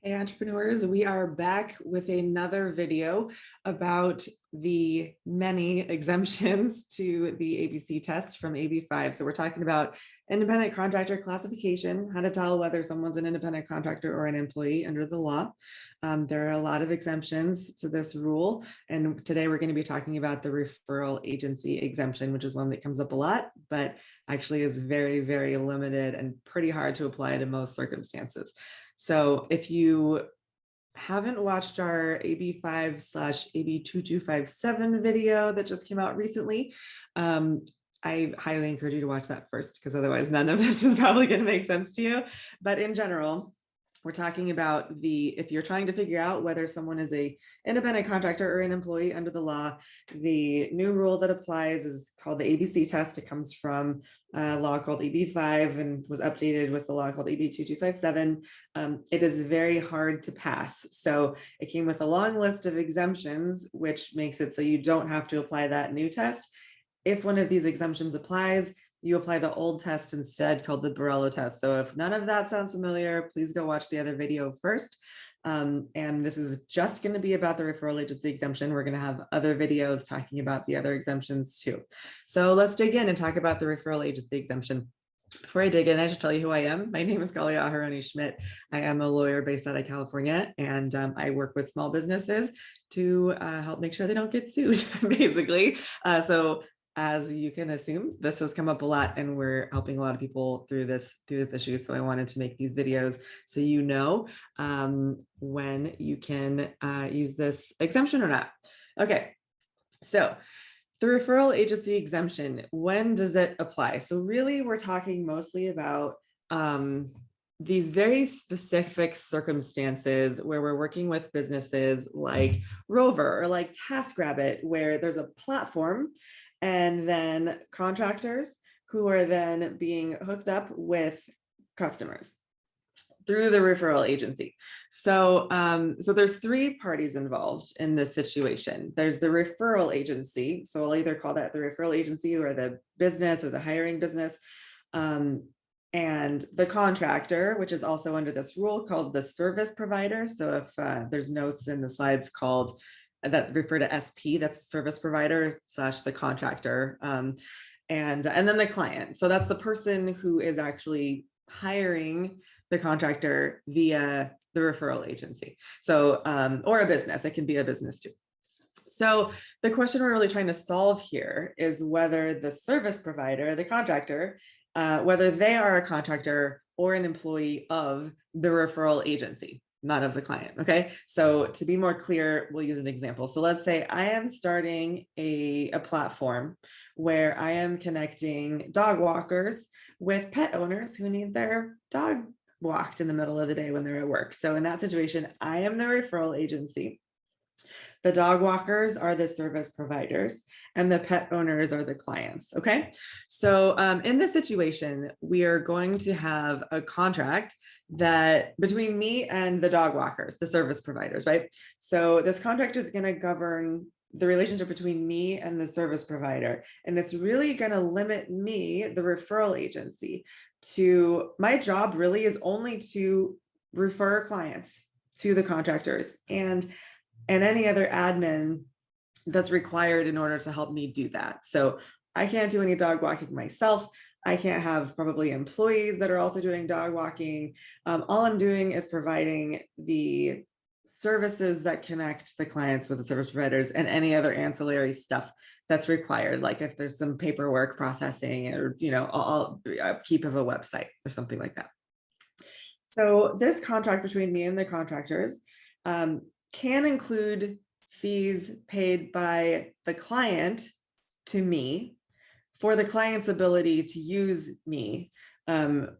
Hey entrepreneurs, we are back with another video about the many exemptions to the ABC test from AB5. So we're talking about independent contractor classification, how to tell whether someone's an independent contractor or an employee under the law. There are a lot of exemptions to this rule. And today we're going to be talking about the referral agency exemption, which is one that comes up a lot, but actually is very, very limited and pretty hard to apply to most circumstances. So if you haven't watched our AB5 / AB2257 video that just came out recently, I highly encourage you to watch that first, because otherwise none of this is probably going to make sense to you. But in general, we're talking about if you're trying to figure out whether someone is an independent contractor or an employee under the law, the new rule that applies is called the ABC test. It comes from a law called AB5 and was updated with the law called AB2257. It is very hard to pass. So it came with a long list of exemptions, which makes it so you don't have to apply that new test. If one of these exemptions applies, you apply the old test instead, called the Referral test. So if none of that sounds familiar, please go watch the other video first. And this is just going to be about the referral agency exemption. We're going to have other videos talking about the other exemptions too. So let's dig in and talk about the referral agency exemption. Before I dig in, I should tell you who I am. My name is Kalia Aharoni-Schmidt. I am a lawyer based out of California, and I work with small businesses to help make sure they don't get sued, basically. So as you can assume, this has come up a lot, and we're helping a lot of people through this issue. So I wanted to make these videos so you know when you can use this exemption or not. Okay, so the referral agency exemption, when does it apply? So really, we're talking mostly about these very specific circumstances where we're working with businesses like Rover or like TaskRabbit, where there's a platform and then contractors who are then being hooked up with customers through the referral agency. So, so there's three parties involved in this situation. There's the referral agency. So I'll either call that the referral agency or the business or the hiring business. And the contractor, which is also under this rule, called the service provider. So if there's notes in the slides called that refer to SP, that's the service provider / the contractor, and then the client. So that's the person who is actually hiring the contractor via the referral agency. So, or a business, it can be a business too. So the question we're really trying to solve here is whether the service provider, the contractor, whether they are a contractor or an employee of the referral agency, not of the client. Okay, so to be more clear, we'll use an example. So let's say I am starting a platform where I am connecting dog walkers with pet owners who need their dog walked in the middle of the day when they're at work. So in that situation, I am the referral agency. The dog walkers are the service providers and the pet owners are the clients. Okay, so in this situation, we are going to have a contract that between me and the dog walkers, the service providers, right? So this contract is going to govern the relationship between me and the service provider. And it's really going to limit me, the referral agency, to my job really is only to refer clients to the contractors and any other admin that's required in order to help me do that. So I can't do any dog walking myself. I can't have probably employees that are also doing dog walking. All I'm doing is providing the services that connect the clients with the service providers and any other ancillary stuff that's required, like if there's some paperwork processing or, you know, upkeep of a website or something like that. So this contract between me and the contractors can include fees paid by the client to me for the client's ability to use me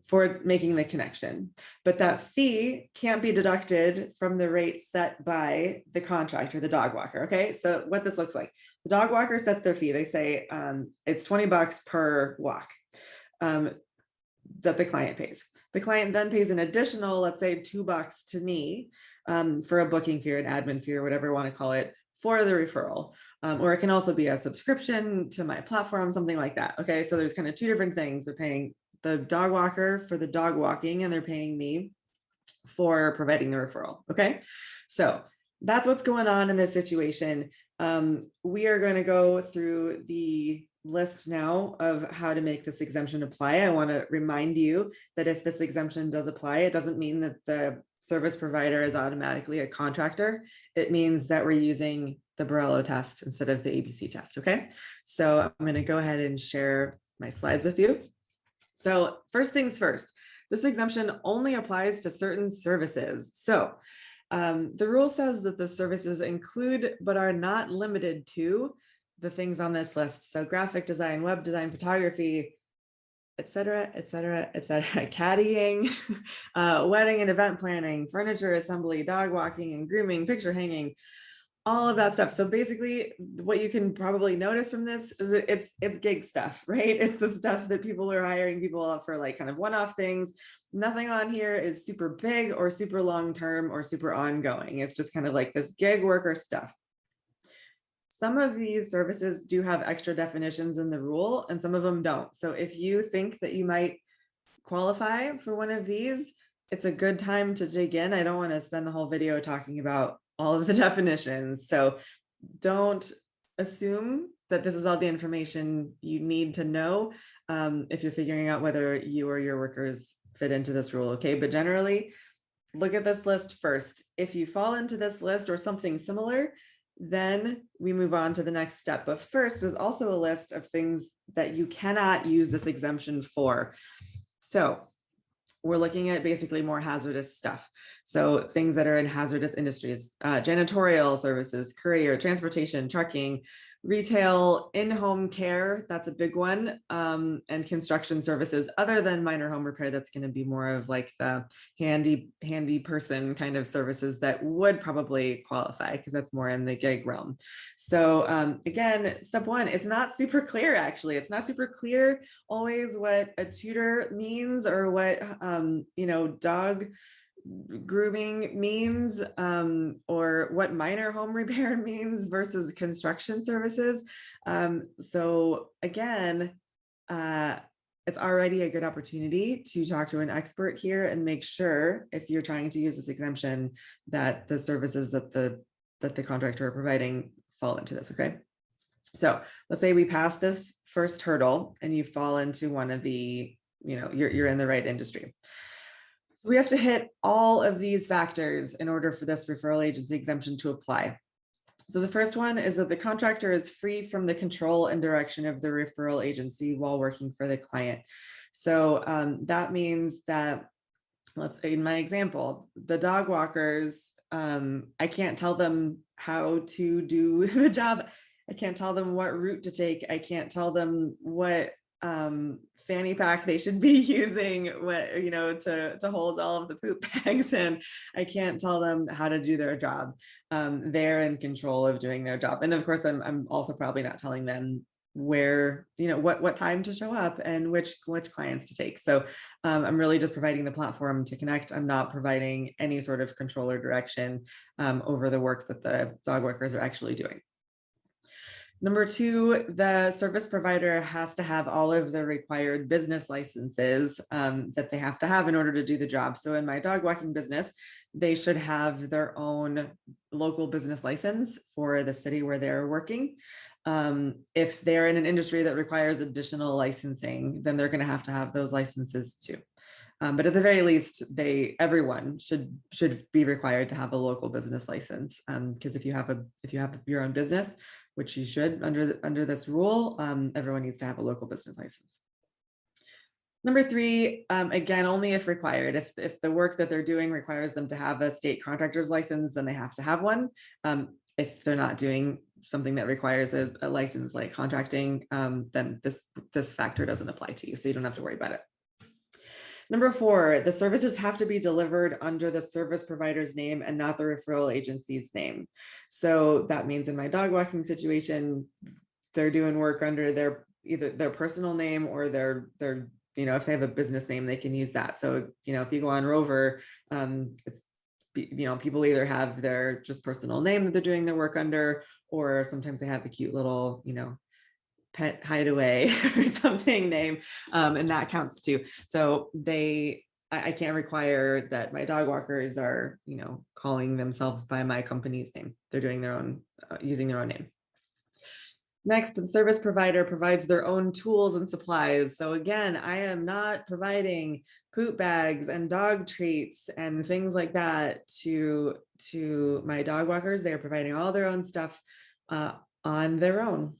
for making the connection. But that fee can't be deducted from the rate set by the contractor, the dog walker. Okay, so what this looks like, the dog walker sets their fee. They say it's $20 per walk that the client pays. The client then pays an additional, let's say $2 to me for a booking fee or an admin fee or whatever you want to call it for the referral. Or it can also be a subscription to my platform, something like that. Okay, so there's kind of two different things. They're paying the dog walker for the dog walking and they're paying me for providing the referral. Okay, so that's what's going on in this situation. We are going to go through the list now of how to make this exemption apply. I want to remind you that if this exemption does apply, it doesn't mean that the service provider is automatically a contractor. It means that we're using the Borello test instead of the ABC test. Okay, so I'm going to go ahead and share my slides with you. So first things first, this exemption only applies to certain services. So the rule says that the services include but are not limited to the things on this list. So graphic design, web design, photography, etc., etc., etc., caddying, wedding and event planning, furniture assembly, dog walking and grooming, picture hanging, all of that stuff. So basically what you can probably notice from this is it's gig stuff, right? It's the stuff that people are hiring people up for, like kind of one-off things. Nothing on here is super big or super long-term or super ongoing. It's just kind of like this gig worker stuff. Some of these services do have extra definitions in the rule and some of them don't. So if you think that you might qualify for one of these, it's a good time to dig in. I don't want to spend the whole video talking about all of the definitions. So don't assume that this is all the information you need to know if you're figuring out whether you or your workers fit into this rule. Okay, but generally, look at this list first. If you fall into this list or something similar, then we move on to the next step. But first is also a list of things that you cannot use this exemption for. So we're looking at basically more hazardous stuff. So things that are in hazardous industries, janitorial services, courier, transportation, trucking, retail, in-home care, that's a big one, and construction services, other than minor home repair. That's going to be more of like the handy person kind of services that would probably qualify because that's more in the gig realm. So again, step one, it's not super clear. Actually, it's not super clear always what a tutor means or what dog grooming means or what minor home repair means versus construction services. So again, it's already a good opportunity to talk to an expert here and make sure, if you're trying to use this exemption, that the services that the contractor are providing fall into this. Okay, so let's say we pass this first hurdle and you fall into one of the, you're in the right industry. We have to hit all of these factors in order for this referral agency exemption to apply. So the first one is that the contractor is free from the control and direction of the referral agency while working for the client. So that means that, let's say in my example, the dog walkers, I can't tell them how to do the job. I can't tell them what route to take. I can't tell them what fanny pack they should be using, to hold all of the poop bags in. I can't tell them how to do their job. They're in control of doing their job. And of course, I'm also probably not telling them where, what time to show up and which clients to take. So I'm really just providing the platform to connect. I'm not providing any sort of control or direction over the work that the dog workers are actually doing. Number two, the service provider has to have all of the required business licenses that they have to have in order to do the job. So in my dog walking business, they should have their own local business license for the city where they're working. If they're in an industry that requires additional licensing, then they're going to have those licenses too. But at the very least, everyone should be required to have a local business license, because if you have your own business, which you should under this rule, everyone needs to have a local business license. Number three, again, only if required. If the work that they're doing requires them to have a state contractor's license, then they have to have one. If they're not doing something that requires a license like contracting, then this factor doesn't apply to you, so you don't have to worry about it. Number four, the services have to be delivered under the service provider's name and not the referral agency's name. So that means in my dog walking situation, they're doing work under either their personal name or their if they have a business name, they can use that. So, if you go on Rover, it's, people either have their just personal name that they're doing their work under, or sometimes they have a cute little, pet hideaway or something name, and that counts too. So they I can't require that my dog walkers are, calling themselves by my company's name. They're doing their own, using their own name. Next, the service provider provides their own tools and supplies. So again, I am not providing poop bags and dog treats and things like that to my dog walkers. They are providing all their own stuff on their own.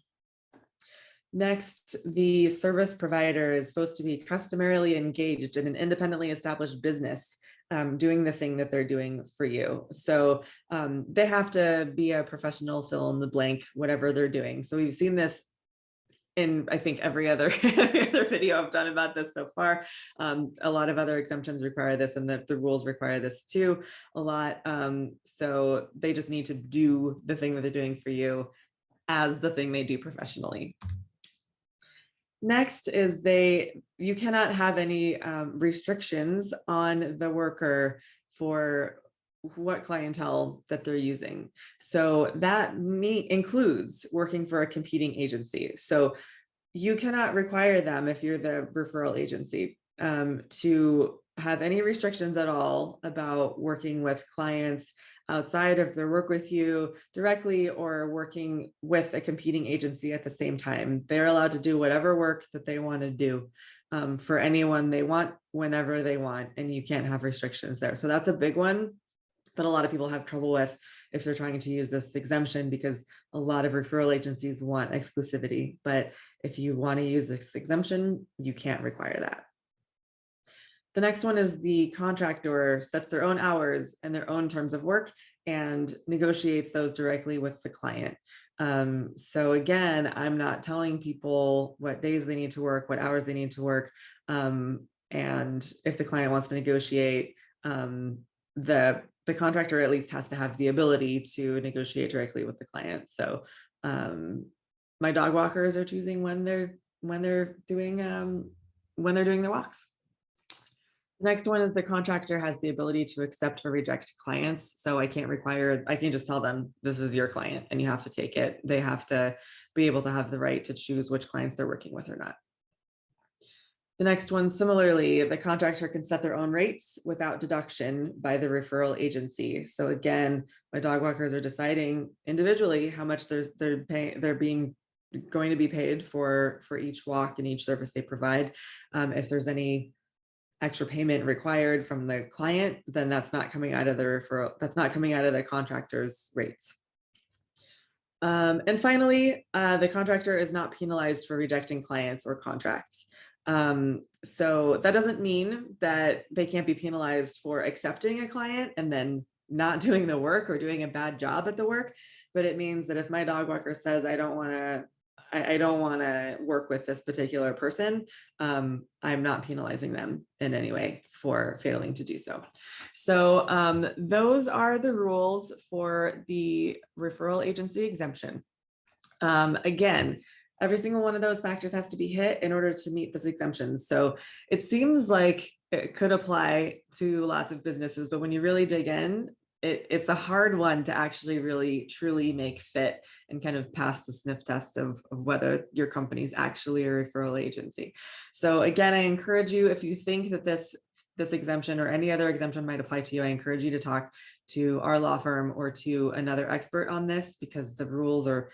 Next, the service provider is supposed to be customarily engaged in an independently established business, doing the thing that they're doing for you. So they have to be a professional, fill in the blank, whatever they're doing. So we've seen this in, I think, every other video I've done about this so far. A lot of other exemptions require this, and the rules require this too a lot. So they just need to do the thing that they're doing for you as the thing they do professionally. Next is you cannot have any restrictions on the worker for what clientele that they're using. So that includes working for a competing agency. So you cannot require them, if you're the referral agency, to have any restrictions at all about working with clients outside of their work with you directly or working with a competing agency at the same time. They're allowed to do whatever work that they want to do for anyone they want, whenever they want, and you can't have restrictions there. So that's a big one that a lot of people have trouble with if they're trying to use this exemption, because a lot of referral agencies want exclusivity. But if you want to use this exemption, you can't require that. The next one is the contractor sets their own hours and their own terms of work and negotiates those directly with the client. So again, I'm not telling people what days they need to work, what hours they need to work. And if the client wants to negotiate, the contractor at least has to have the ability to negotiate directly with the client. So my dog walkers are choosing when they're doing their walks. Next one is the contractor has the ability to accept or reject clients. So I can just tell them, this is your client and you have to take it. They have to be able to have the right to choose which clients they're working with or not. The next one, similarly, the contractor can set their own rates without deduction by the referral agency. So again, my dog walkers are deciding individually how much they're going to be paid for each walk and each service they provide. If there's any extra payment required from the client, then that's not coming out of the referral, that's not coming out of the contractor's rates. And finally, the contractor is not penalized for rejecting clients or contracts. So that doesn't mean that they can't be penalized for accepting a client and then not doing the work or doing a bad job at the work. But it means that if my dog walker says, I don't want to work with this particular person, I'm not penalizing them in any way for failing to do so. So those are the rules for the referral agency exemption. Again, every single one of those factors has to be hit in order to meet this exemption. So it seems like it could apply to lots of businesses, but when you really dig in, it's a hard one to actually really truly make fit and kind of pass the sniff test of whether your company is actually a referral agency. So again, I encourage you, if you think that this exemption or any other exemption might apply to you, I encourage you to talk to our law firm or to another expert on this, because the rules are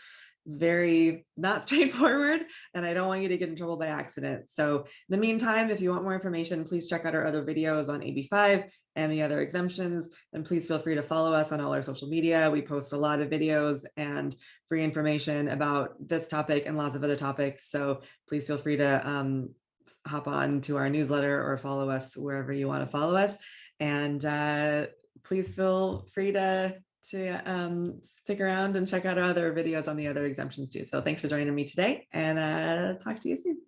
very not straightforward and I don't want you to get in trouble by accident. So in the meantime, if you want more information, please check out our other videos on AB5 and the other exemptions, and please feel free to follow us on all our social media. We post a lot of videos and free information about this topic and lots of other topics. So please feel free to hop on to our newsletter or follow us wherever you want to follow us. And please feel free to stick around and check out our other videos on the other exemptions too. So thanks for joining me today, and talk to you soon.